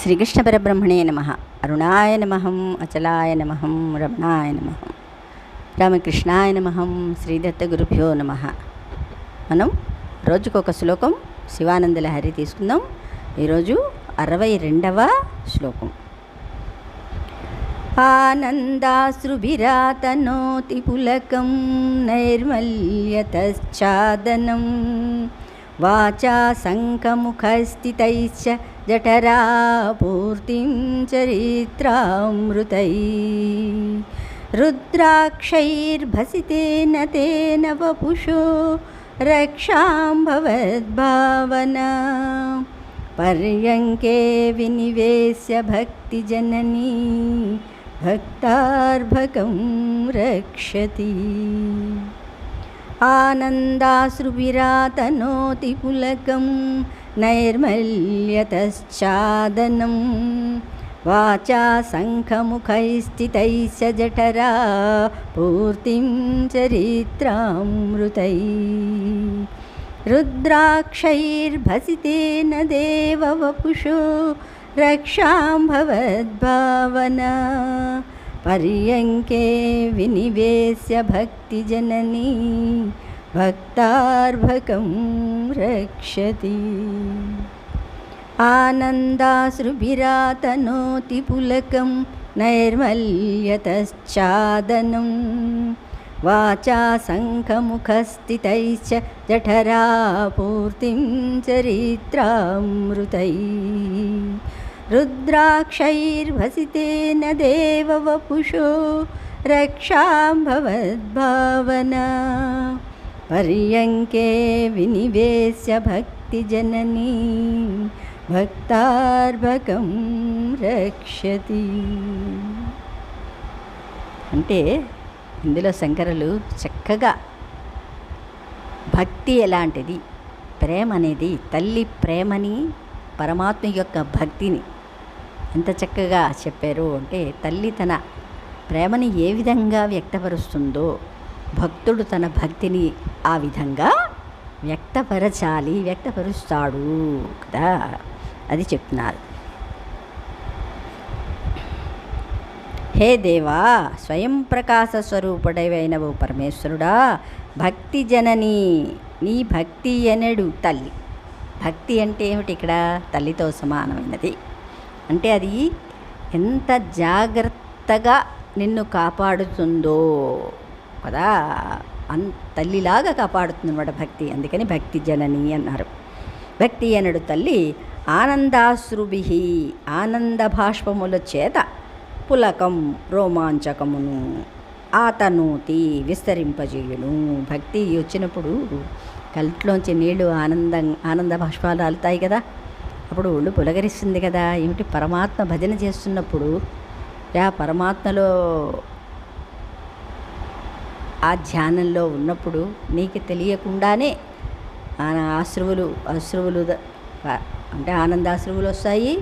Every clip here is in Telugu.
శ్రీకృష్ణ పరబ్రహ్మణే నమః. అరుణాయ నమః, అచలాయ నమః, రమణాయ నమః, రామకృష్ణాయ నమః, శ్రీదత్త గురుభ్యో నమః. మనం రోజుకొక శ్లోకం శివానంద లహరి తీసుకుందాం. ఈరోజు 62వ శ్లోకం. ఆనందాశ్రుభిరాతనోతి పులకం నైర్మల్యతశ్చాదనం వాచా సంకముఖస్థితైశ్చ జఠరాపూర్తిం చరిత్రామృతై రుద్రాక్షైర్భసితేన తేన వపుషో రక్షాం భవద్భావనా పర్యంకే వినివేశ్య భక్తిజననీ భక్తార్భకం రక్షతి. ఆనందాశ్రుభిరాతనోతి పులకం నైర్మల్యతశ్చాదనం వాచా సంఖముఖైస్థితైశ్చ జఠరా పూర్తిం చరిత్రామృతై రుద్రాక్షైర్భసితేన దేవవపుషో రక్షాం భవద్భావనా పర్యంకే వినివేశ్య భక్తిజననీ భక్తార్భకం రక్షతి. ఆనందాశ్రుభిరాతనోతి పులకం నైర్మల్యతశ్చాదనం వాచా సంఖముఖస్థితైశ్చ జఠరా పూర్తిం చరిత్రామృతై రుద్రాక్షైర్భసితేన దేవవపుషో రక్షాం భవద్భావనా పర్యంకే వినివేశ్య భక్తిజననీ భక్తార్భకం రక్షతి. అంటే ఇందులో శంకరులు చక్కగా భక్తి ఎలాంటిది, ప్రేమ అనేది, తల్లి ప్రేమని, పరమాత్మ యొక్క భక్తిని ఎంత చక్కగా చెప్పారు. అంటే తల్లి తన ప్రేమని ఏ విధంగా వ్యక్తపరుస్తుందో భక్తుడు తన భక్తిని ఆ విధంగా వ్యక్తపరచాలి, వ్యక్తపరుస్తాడు కదా, అది చెప్తున్నారు. హే దేవా, స్వయం ప్రకాశ స్వరూపుడైన ఓ పరమేశ్వరుడా, భక్తి జనని, నీ భక్తి ఎనడు తల్లి. భక్తి అంటే ఏమిటి? ఇక్కడ తల్లితో సమానమైనది. అంటే అది ఎంత జాగ్రత్తగా నిన్ను కాపాడుతుందో కదా, తల్లిలాగా కాపాడుతుంది అన్నమాట భక్తి. అందుకని భక్తి జనని అన్నారు. భక్తి అనడు తల్లి ఆనందాశ్రుభి, ఆనంద భాష్పముల చేత పులకం రోమాంచకమును ఆతనోతి విస్తరింపజేయును. భక్తి వచ్చినప్పుడు కళ్ళలోంచి నీళ్లు ఆనంద భాష్పాలు అలుతాయి కదా, అప్పుడు ఒళ్ళు పులకరిస్తుంది కదా. ఏమిటి? పరమాత్మ భజన చేస్తున్నప్పుడు పరమాత్మలో ఆ ధ్యానంలో ఉన్నప్పుడు నీకు తెలియకుండానే అశ్రువులు అంటే ఆనందాశ్రువులు వస్తాయి,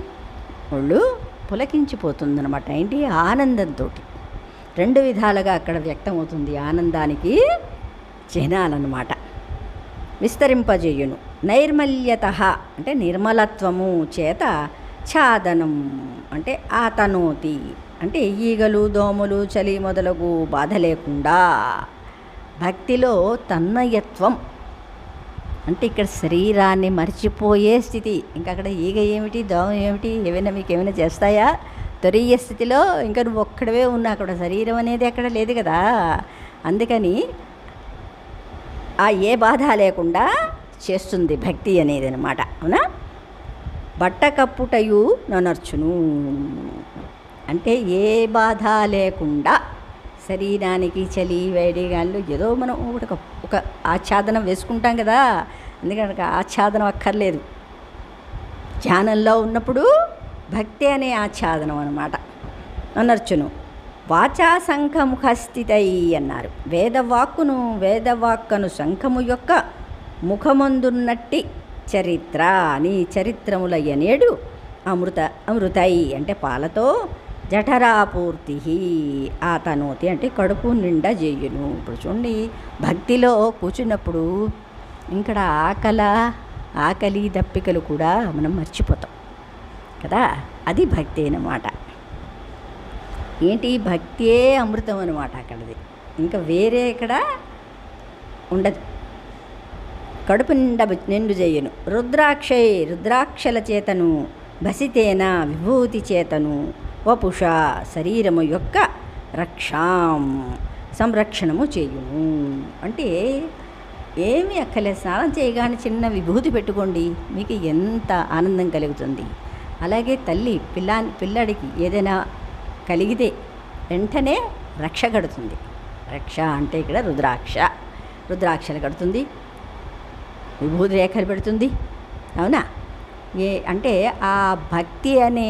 ఒళ్ళు పులకించిపోతుందన్నమాట. ఏంటి? ఆనందంతో రెండు విధాలుగా అక్కడ వ్యక్తమవుతుంది. ఆనందానికి చిహ్నాలన్నమాట. విస్తరింపజేయును. నైర్మల్యత అంటే నిర్మలత్వము చేత, ఛాదనం అంటే ఆతనోతి అంటే ఈగలు దోమలు చలి మొదలగు బాధ లేకుండా. భక్తిలో తన్మయత్వం అంటే ఇక్కడ శరీరాన్ని మర్చిపోయే స్థితి. ఇంకా అక్కడ ఈగ ఏమిటి, దోమ ఏమిటి, ఏమైనా మీకు ఏమైనా చేస్తాయా? తొరియ స్థితిలో ఇంకా నువ్వు ఒక్కడవే ఉన్నా, అక్కడ శరీరం అనేది అక్కడ లేదు కదా. అందుకని ఆ ఏ బాధ లేకుండా చేస్తుంది భక్తి అనేది అనమాట. అవునా? బట్ట కప్పుటయు ననర్చును అంటే ఏ బాధ లేకుండా శరీరానికి చలి వేడి గాళ్ళు ఏదో మనం ఒక ఆచ్ఛాదనం వేసుకుంటాం కదా. అందుకని ఆచ్ఛాదనం అక్కర్లేదు. ధ్యానంలో ఉన్నప్పుడు భక్తి అనే ఆచ్ఛాదనం అనమాట. ననర్చును. వాచా శంఖముఖస్థితై అన్నారు. వేదవాక్కను శంఖము యొక్క ముఖమందున్నట్టి చరిత్ర, నీ చరిత్రముల ఎనేడు అమృతై అంటే పాలతో, జఠరాపూర్తి ఆతనోతి అంటే కడుపు నిండా చేయును. ఇప్పుడు చూడండి, భక్తిలో కూర్చున్నప్పుడు ఇక్కడ ఆకలి దప్పికలు కూడా మనం మర్చిపోతాం. కదా, అది భక్తి అన్నమాట. ఏంటి, భక్తియే అమృతం అన్నమాట అక్కడది, ఇంకా వేరే ఇక్కడ ఉండదు. కడుపు నిండు చేయను. రుద్రాక్షల చేతను, భసితేన విభూతి చేతను, వపుష శరీరము యొక్క సంరక్షణము చేయును. అంటే ఏమీ అక్కర్లేదు, స్నానం చేయగానే చిన్న విభూతి పెట్టుకోండి, మీకు ఎంత ఆనందం కలుగుతుంది. అలాగే తల్లి పిల్లాడికి ఏదైనా కలిగితే వెంటనే రక్ష కడుతుంది. రక్ష అంటే ఇక్కడ రుద్రాక్షలు కడుతుంది, విభూతి రేఖలు పెడుతుంది. అవునా? అంటే ఆ భక్తి అనే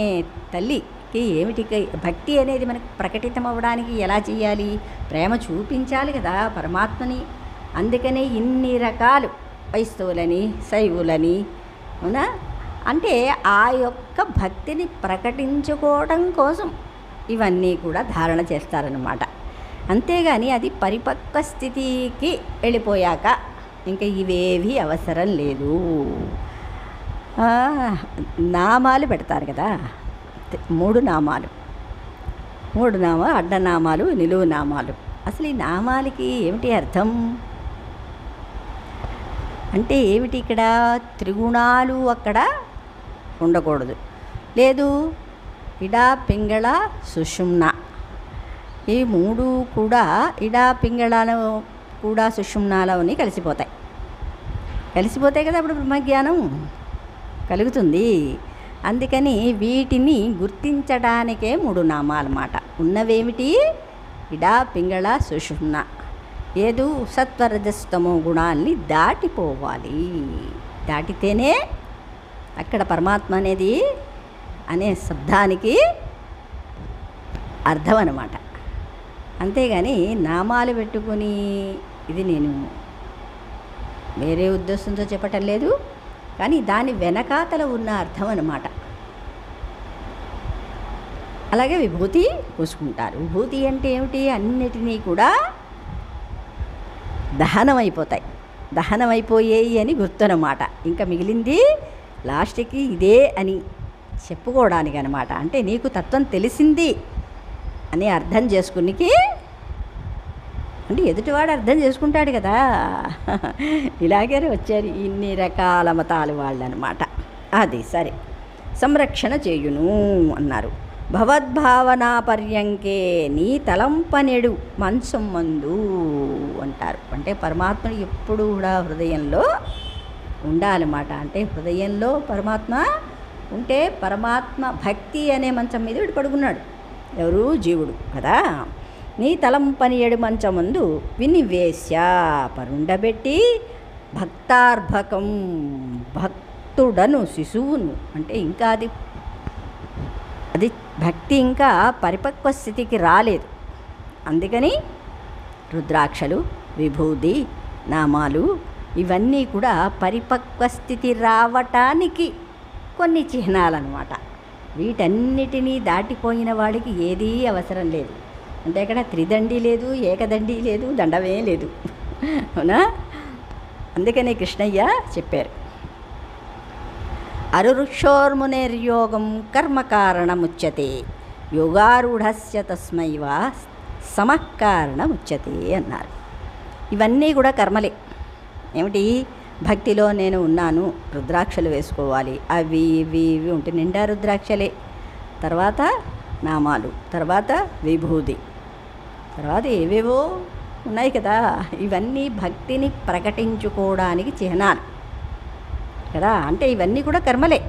తల్లికి ఏమిటి, భక్తి అనేది మనకు ప్రకటితం అవ్వడానికి ఎలా చేయాలి, ప్రేమ చూపించాలి కదా పరమాత్మని. అందుకనే ఇన్ని రకాలు వైష్ణవులని, శైవులని, అవునా, అంటే ఆ యొక్క భక్తిని ప్రకటించుకోవడం కోసం ఇవన్నీ కూడా ధారణ చేస్తారన్నమాట. అంతేగాని అది పరిపక్వ స్థితికి వెళ్ళిపోయాక ఇంకా ఇవేవి అవసరం లేదు. నామాలు పెడతారు కదా, 3 నామాలు, అడ్డనామాలు, నిలువు నామాలు. అసలు ఈ నామాలకి ఏమిటి అర్థం అంటే ఏమిటి, ఇక్కడ త్రిగుణాలు అక్కడ ఉండకూడదు, లేదు ఇడా పింగళ సుషుమ్న, ఈ 3 కూడా ఇడా పింగళాలు కూడా సుషుమ్నాలోని కలిసిపోతాయి కదా, అప్పుడు బ్రహ్మజ్ఞానం కలుగుతుంది. అందుకని వీటిని గుర్తించడానికే 3 నామాలన్నమాట. ఉన్నవేమిటి, ఇడా పింగళ సుషుమ్న, ఏదో సత్వరజస్తమో గుణాల్ని దాటిపోవాలి. దాటితేనే అక్కడ పరమాత్మ అనేది అనే శబ్దానికి అర్థం అన్నమాట. అంతేగాని నామాలు పెట్టుకొని, ఇది నేను వేరే ఉద్దేశంతో చెప్పటం లేదు, కానీ దాని వెనకాతల ఉన్న అర్థం అన్నమాట. అలాగే విభూతి పూసుకుంటారు. విభూతి అంటే ఏమిటి, అన్నిటినీ కూడా దహనం అయిపోయాయి అని గుర్తు అన్నమాట. ఇంకా మిగిలింది లాస్ట్కి ఇదే అని చెప్పుకోవడానికి అనమాట. అంటే నీకు తత్వం తెలిసింది అని అర్థం చేసుకునికి, అంటే ఎదుటివాడు అర్థం చేసుకుంటాడు కదా. ఇలాగే వచ్చారు ఇన్ని రకాల మతాలు వాళ్ళు అనమాట. అది సరే, సంరక్షణ చేయును అన్నారు. భవద్భావనా పర్యంకే నీ తలంపనెడు మంచం మందు అంటారు. అంటే పరమాత్ముడు ఎప్పుడు కూడా హృదయంలో ఉండాలన్నమాట. అంటే హృదయంలో పరమాత్మ ఉంటే, పరమాత్మ భక్తి అనే మంచం మీద వీడు పడుకున్నాడు. ఎవరు, జీవుడు కదా. నీ తలంపనియడు మంచమందు వినివేశ్య పరుండబెట్టి భక్తార్భకం, భక్తుడను శిశువును, అంటే ఇంకా అది భక్తి ఇంకా పరిపక్వ స్థితికి రాలేదు. అందుకని రుద్రాక్షలు, విభూది, నామాలు ఇవన్నీ కూడా పరిపక్వ స్థితి రావటానికి కొన్ని చిహ్నాలన్నమాట. వీటన్నిటినీ దాటిపోయిన వాడికి ఏదీ అవసరం లేదు. అంటే ఇక్కడ త్రిదండి లేదు, ఏకదండి లేదు, దండమే లేదు. అవునా? అందుకనే కృష్ణయ్య చెప్పారు, అరురుక్షోర్మునేర్యోగం కర్మకారణముచ్యతే యోగారూఢస్య తస్మైవా సమకారణముచ్యతే అన్నారు. ఇవన్నీ కూడా కర్మలే. ఏమిటి, భక్తిలో నేను ఉన్నాను, రుద్రాక్షలు వేసుకోవాలి, అవి ఇవి ఇవి ఉంటే నిండా రుద్రాక్షలే, తర్వాత నామాలు, తర్వాత విభూది, తర్వాత ఏవేవో ఉన్నాయి కదా. ఇవన్నీ భక్తిని ప్రకటించుకోవడానికి చిహ్నాలు కదా. అంటే ఇవన్నీ కూడా కర్మలే.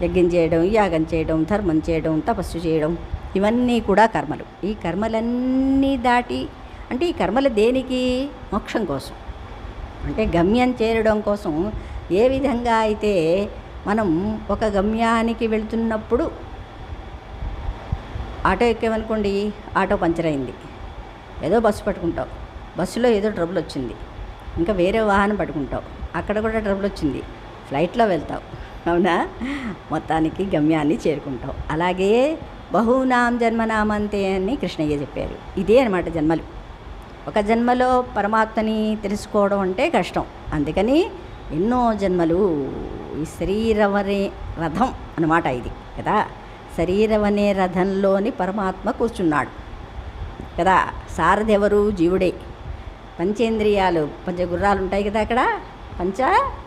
యజ్ఞం చేయడం, యాగం చేయడం, ధర్మం చేయడం, తపస్సు చేయడం, ఇవన్నీ కూడా కర్మలు. ఈ కర్మలన్నీ దాటి, అంటే ఈ కర్మలు దేనికి, మోక్షం కోసం, అంటే గమ్యం చేరడం కోసం. ఏ విధంగా అయితే మనం ఒక గమ్యానికి వెళ్తున్నప్పుడు ఆటో ఎక్కామనుకోండి, ఆటో పంచర్ అయింది, ఏదో బస్సు పట్టుకుంటావు, బస్సులో ఏదో ట్రబుల్ వచ్చింది, ఇంకా వేరే వాహనం పట్టుకుంటావు, అక్కడ కూడా ట్రబుల్ వచ్చింది, ఫ్లైట్లో వెళ్తావు. అవునా? మొత్తానికి గమ్యాన్ని చేరుకుంటావు. అలాగే బహూనాం జన్మనామంతే అని కృష్ణయ్య చెప్పారు. ఇదే అనమాట జన్మలు. ఒక జన్మలో పరమాత్మని తెలుసుకోవడం అంటే కష్టం. అందుకని ఎన్నో జన్మలు ఈ శరీరం అనే రథం అన్నమాట ఇది కదా. శరీరం అనే రథంలోని పరమాత్మ కూర్చున్నాడు కదా. సారథి ఎవరు? జీవుడే. పంచేంద్రియాలు, పంచగుర్రాలు ఉంటాయి కదా అక్కడ, పంచ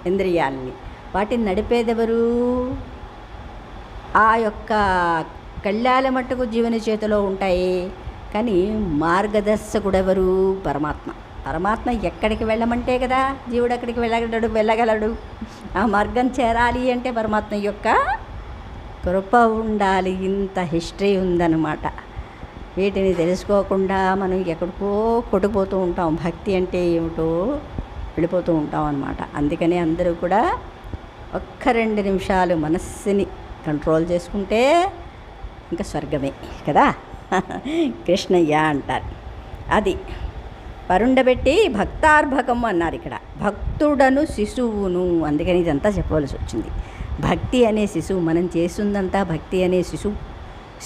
ఇంద్రియాలని, వాటిని నడిపేదెవరు? ఆ యొక్క కళ్యాల మట్టుకు జీవుని చేతిలో ఉంటాయి, కానీ మార్గదర్శకుడు ఎవరు? పరమాత్మ. పరమాత్మ ఎక్కడికి వెళ్ళమంటే కదా జీవుడు అక్కడికి వెళ్ళగలడు. ఆ మార్గం చేరాలి అంటే పరమాత్మ యొక్క కృప ఉండాలి. ఇంత హిస్టరీ ఉందన్నమాట. వీటిని తెలుసుకోకుండా మనం ఎక్కడికో కొట్టుకుపోతూ ఉంటాం. భక్తి అంటే ఏమిటో వెళ్ళిపోతూ ఉంటాం అన్నమాట. అందుకని అందరూ కూడా ఒక్క 2 నిమిషాలు మనస్సుని కంట్రోల్ చేసుకుంటే ఇంకా స్వర్గమే కదా. కృష్ణయ్య అంటారు. అది పరుండబెట్టి భక్తార్భకం అన్నారు ఇక్కడ. భక్తుడను శిశువును, అందుకని ఇదంతా చెప్పవలసి వచ్చింది. భక్తి అనే శిశువు, మనం చేస్తుందంతా భక్తి అనే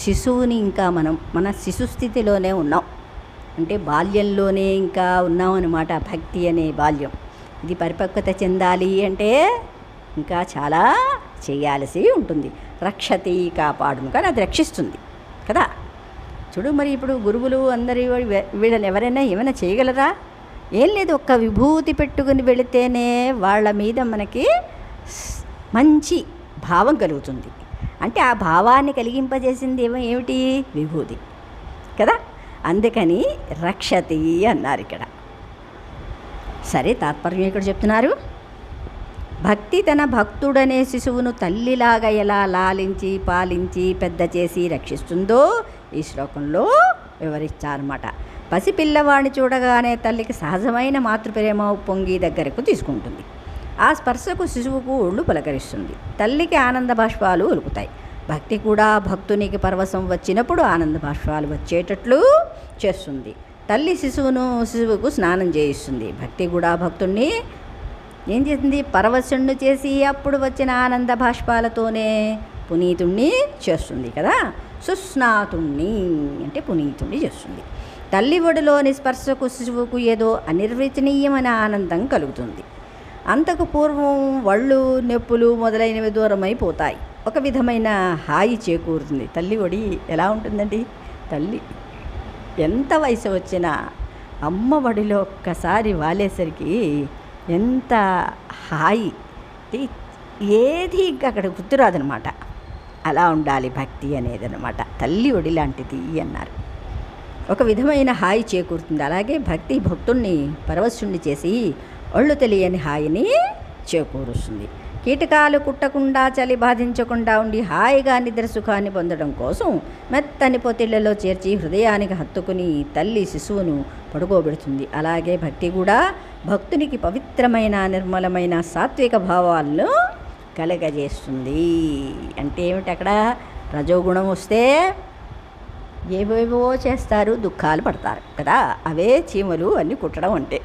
శిశువుని ఇంకా మన శిశు స్థితిలోనే ఉన్నాం. అంటే బాల్యంలోనే ఇంకా ఉన్నాం అన్నమాట. భక్తి అనే బాల్యం ఇది పరిపక్వత చెందాలి అంటే ఇంకా చాలా చేయాల్సి ఉంటుంది. రక్షతి, కాపాడును, కానీ అది రక్షిస్తుంది కదా. చూడు మరి ఇప్పుడు గురువులు అందరి వీళ్ళని ఎవరైనా ఏమైనా చేయగలరా? ఏం లేదు, ఒక్క విభూతి పెట్టుకుని వెళితేనే వాళ్ళ మీద మనకి మంచి భావం కలుగుతుంది. అంటే ఆ భావాన్ని కలిగింపజేసింది ఏమిటి? విభూతి కదా. అందుకని రక్షతి అన్నారు ఇక్కడ. సరే, తాత్పర్యం ఇక్కడ చెప్తున్నారు. భక్తి తన భక్తుడనే శిశువును తల్లిలాగా ఎలా లాలించి పాలించి పెద్ద చేసి రక్షిస్తుందో ఈ శ్లోకంలో వివరించారన్నమాట. పసిపిల్లవాడిని చూడగానే తల్లికి సహజమైన మాతృప్రేమ పొంగి దగ్గరకు తీసుకుంటుంది. ఆ స్పర్శకు శిశువుకు ఒళ్ళు పులకరిస్తుంది. తల్లికి ఆనంద బాష్పాలు ఒలుకుతాయి. భక్తి కూడా భక్తునికి పరవశం వచ్చినప్పుడు ఆనంద బాష్పాలు వచ్చేటట్లు చేస్తుంది. తల్లి శిశువుకు స్నానం చేయిస్తుంది. భక్తి కూడా భక్తుణ్ణి ఏం చేస్తుంది? పరవశుణ్ణి చేసి అప్పుడు వచ్చిన ఆనంద బాష్పాలతోనే పునీతుణ్ణి చేస్తుంది కదా. సుస్నాతుణ్ణి అంటే పునీతుణ్ణి చేస్తుంది. తల్లి ఒడిలోని స్పర్శకు శిశువుకు ఏదో అనిర్వచనీయమైన ఆనందం కలుగుతుంది. అంతకు పూర్వం వళ్ళు, నొప్పులు మొదలైనవి దూరమైపోతాయి. ఒక విధమైన హాయి చేకూరుతుంది. తల్లి ఒడి ఎలా ఉంటుందండి? తల్లి ఎంత వయసు వచ్చినా అమ్మ ఒడిలో ఒక్కసారి వాలేసరికి ఎంత హాయి, ఏది ఇంకా అక్కడ గుర్తురాదనమాట. అలా ఉండాలి భక్తి అనేది అనమాట. తల్లి ఒడి లాంటిది అన్నారు. ఒక విధమైన హాయి చేకూరుతుంది. అలాగే భక్తి భక్తుణ్ణి పరవశుణ్ణి చేసి ఒళ్ళు తెలియని హాయిని చేకూరుస్తుంది. కీటకాలు కుట్టకుండా, చలి బాధించకుండా ఉండి హాయిగా నిద్ర సుఖాన్ని పొందడం కోసం మెత్తని పొత్తిళ్లలో చేర్చి హృదయానికి హత్తుకుని తల్లి శిశువును పడుకోబెడుతుంది. అలాగే భక్తి కూడా భక్తునికి పవిత్రమైన నిర్మలమైన సాత్విక భావాలను కలగజేస్తుంది. అంటే ఏమిటి? అక్కడ రజోగుణం వస్తే ఏవేవో చేస్తారు, దుఃఖాలు పడతారు కదా. అవే చీమలు అన్నీ కుట్టడం అంటే.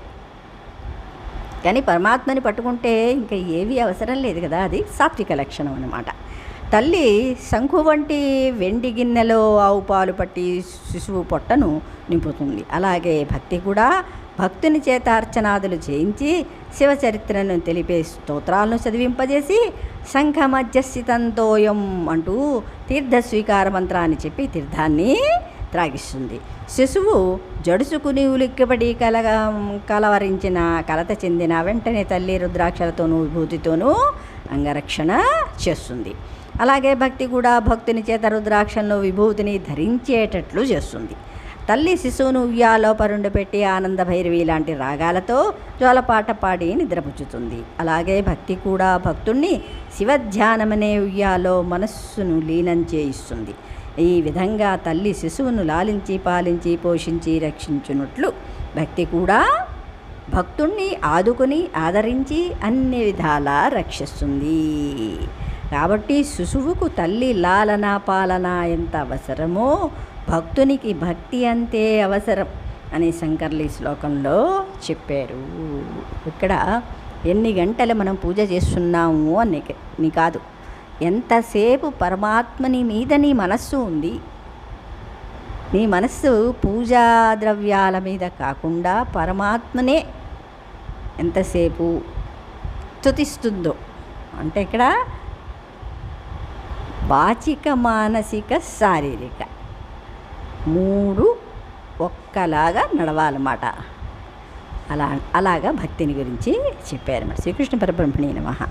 కానీ పరమాత్మని పట్టుకుంటే ఇంకా ఏవి అవసరం లేదు కదా. అది సాత్విక లక్షణం అన్నమాట. తల్లి శంఖు వంటి వెండి గిన్నెలో ఆవు పాలు పట్టి శిశువు పొట్టను నింపుతుంది. అలాగే భక్తి కూడా భక్తుని చేత అర్చనాదులు చేయించి శివచరిత్రను తెలిపే స్తోత్రాలను చదివింపజేసి శంఖమధ్యస్థితంతోయం అంటూ తీర్థ స్వీకార మంత్రాన్ని చెప్పి తీర్థాన్ని త్రాగిస్తుంది. శిశువు జడుసుకుని ఉలిక్కిపడి కలవరించిన కలత చెందిన వెంటనే తల్లి రుద్రాక్షలతోనూ విభూతితోనూ అంగరక్షణ చేస్తుంది. అలాగే భక్తి కూడా భక్తుని చేత రుద్రాక్షలను విభూతిని ధరించేటట్లు చేస్తుంది. తల్లి శిశువును ఉయ్యాలో పరుండపెట్టి ఆనంద భైరవి లాంటి రాగాలతో జోలపాట పాడి నిద్రపుచ్చుతుంది. అలాగే భక్తి కూడా భక్తుణ్ణి శివధ్యానమనే ఉయ్యాలో మనస్సును లీనం చేయిస్తుంది. ఈ విధంగా తల్లి శిశువును లాలించి పాలించి పోషించి రక్షించున్నట్లు భక్తి కూడా భక్తుణ్ణి ఆదుకొని ఆదరించి అన్ని విధాలా రక్షిస్తుంది. కాబట్టి శిశువుకు తల్లి లాలన పాలన ఎంత అవసరమో భక్తునికి భక్తి అంతే అవసరం అని శంకర్లు ఈ శ్లోకంలో చెప్పారు. ఇక్కడ ఎన్ని గంటలు మనం పూజ చేస్తున్నాము అని కాదు, ఎంతసేపు పరమాత్మని మీద నీ మనస్సు ఉంది. నీ మనస్సు పూజా ద్రవ్యాల మీద కాకుండా పరమాత్మనే ఎంతసేపు స్తుతిస్తుందో అంటే ఇక్కడ వాచిక మానసిక శారీరక 3 ఒక్కలాగా నడవాలన్నమాట. అలాగా భక్తిని గురించి చెప్పారు. శ్రీకృష్ణ పరబ్రహ్మణే నమః.